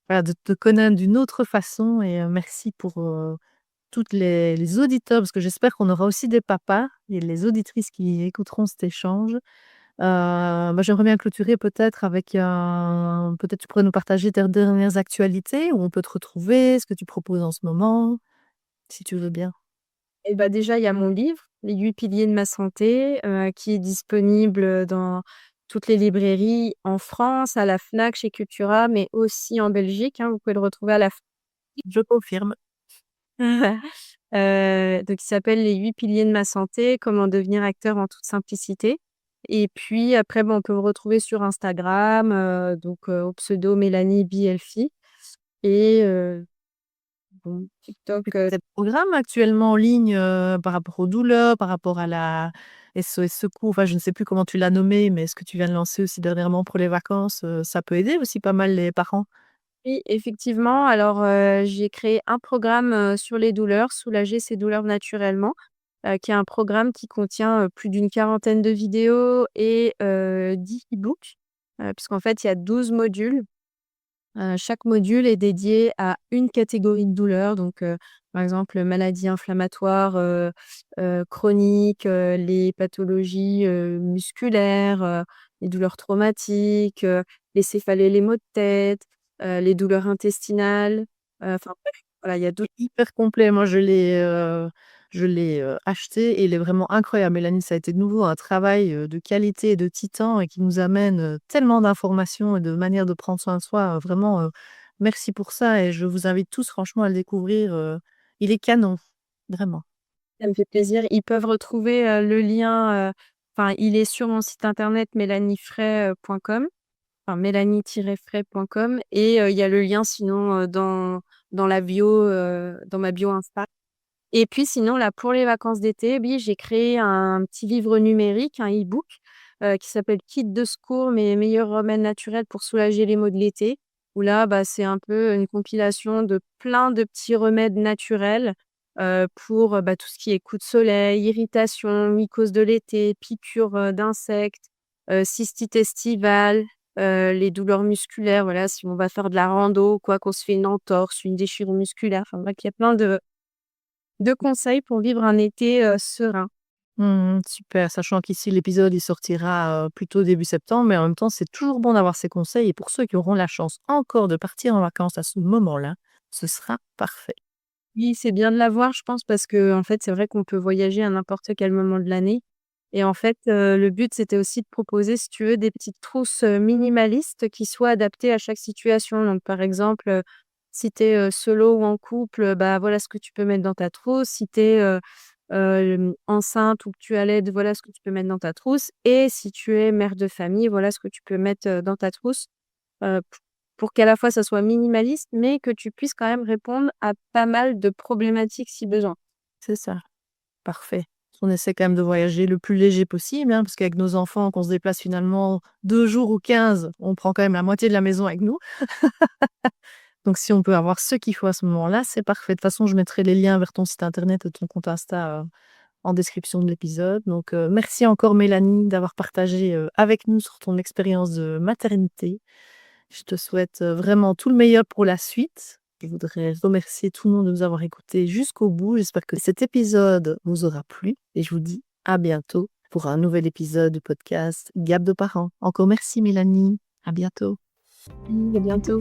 voilà, de te connaître d'une autre façon, et merci pour, toutes les auditeurs, parce que j'espère qu'on aura aussi des papas et les auditrices qui écouteront cet échange. J'aimerais bien clôturer peut-être avec un, peut-être tu pourrais nous partager tes dernières actualités, où on peut te retrouver, ce que tu proposes en ce moment, si tu veux bien? Et bah, déjà, il y a mon livre, Les 8 piliers de ma santé, qui est disponible, dans toutes les librairies en France, à la Fnac, chez Cultura, mais aussi en Belgique, hein. Vous pouvez le retrouver à la Je confirme. donc il s'appelle «Les 8 piliers de ma santé, comment devenir acteur en toute simplicité» et puis après, on peut me retrouver sur Instagram, donc au pseudo Mélanie Be Healthy et TikTok, Des programmes actuellement en ligne, par rapport aux douleurs, par rapport à la SOS Secours, enfin, je ne sais plus comment tu l'as nommé, mais ce que tu viens de lancer aussi dernièrement pour les vacances, ça peut aider aussi pas mal les parents? oui, effectivement. Alors, j'ai créé un programme, sur les douleurs, soulager ses douleurs naturellement, qui est un programme qui contient, plus d'une quarantaine de vidéos et 10 e-books, puisqu'en fait, il y a 12 modules. Chaque module est dédié à une catégorie de douleur, donc par exemple, maladies inflammatoires, chroniques, les pathologies, musculaires, les douleurs traumatiques, les céphalées, les maux de tête, les douleurs intestinales, enfin bref, voilà, il y a d'autres. Hyper complet. Moi, je l'ai acheté et il est vraiment incroyable. Mélanie, ça a été de nouveau un travail, de qualité et de titan et qui nous amène, tellement d'informations et de manières de prendre soin de soi, vraiment, merci pour ça et je vous invite tous franchement à le découvrir, il est canon, vraiment. Ça me fait plaisir. Ils peuvent retrouver, le lien, enfin, il est sur mon site internet mélaniefray.com, enfin mélanie-fray.com et il y a le lien sinon, dans la bio, dans ma bio Insta. Et puis sinon là, pour les vacances d'été, oui, j'ai créé un petit livre numérique, un e-book, qui s'appelle «Kit de secours, mes meilleurs remèdes naturels pour soulager les maux de l'été», où là, bah, c'est un peu une compilation de plein de petits remèdes naturels, pour, bah, tout ce qui est coups de soleil, irritation, mycose de l'été, piqûres, d'insectes, cystite estivale, les douleurs musculaires, voilà, si on va faire de la rando ou quoi, qu'on se fait une entorse, une déchirure musculaire, enfin bref, il y a plein de conseils pour vivre un été, serein. Super, sachant qu'ici l'épisode il sortira, plutôt début septembre, mais en même temps, c'est toujours bon d'avoir ces conseils et pour ceux qui auront la chance encore de partir en vacances à ce moment-là, ce sera parfait. Oui, c'est bien de l'avoir, je pense, parce qu'en fait, c'est vrai qu'on peut voyager à n'importe quel moment de l'année et en fait, le but, c'était aussi de proposer, si tu veux, des petites trousses, minimalistes qui soient adaptées à chaque situation. Donc par exemple, si tu es, solo ou en couple, bah, voilà ce que tu peux mettre dans ta trousse. Si tu es, enceinte ou que tu allaites, voilà ce que tu peux mettre dans ta trousse et si tu es mère de famille, voilà ce que tu peux mettre, dans ta trousse. P pour qu'à la fois ça soit minimaliste, mais que tu puisses quand même répondre à pas mal de problématiques si besoin. C'est ça, parfait. On essaie quand même de voyager le plus léger possible, hein, parce qu'avec nos enfants, qu'on se déplace finalement 2 jours ou 15, on prend quand même la moitié de la maison avec nous. Donc si on peut avoir ce qu'il faut à ce moment-là, c'est parfait. De toute façon, je mettrai les liens vers ton site internet et ton compte Insta, en description de l'épisode. Donc, merci encore Mélanie d'avoir partagé, avec nous sur ton expérience de maternité. Je te souhaite, vraiment tout le meilleur pour la suite. Je voudrais remercier tout le monde de nous avoir écoutés jusqu'au bout. J'espère que cet épisode vous aura plu et je vous dis à bientôt pour un nouvel épisode du podcast Gap de parents. Encore merci Mélanie. À bientôt. À bientôt.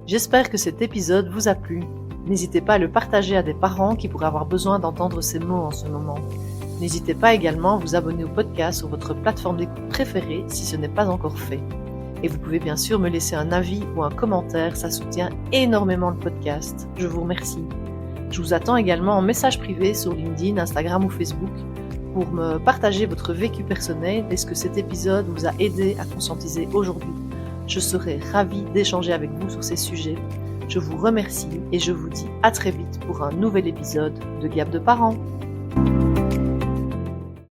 J'espère que cet épisode vous a plu. N'hésitez pas à le partager à des parents qui pourraient avoir besoin d'entendre ces mots en ce moment. N'hésitez pas également à vous abonner au podcast sur votre plateforme d'écoute préférée si ce n'est pas encore fait. Et vous pouvez bien sûr me laisser un avis ou un commentaire, ça soutient énormément le podcast. Je vous remercie. Je vous attends également en message privé sur LinkedIn, Instagram ou Facebook pour me partager votre vécu personnel et ce que cet épisode vous a aidé à conscientiser aujourd'hui. Je serai ravie d'échanger avec vous sur ces sujets. Je vous remercie et je vous dis à très vite pour un nouvel épisode de Gap de parents.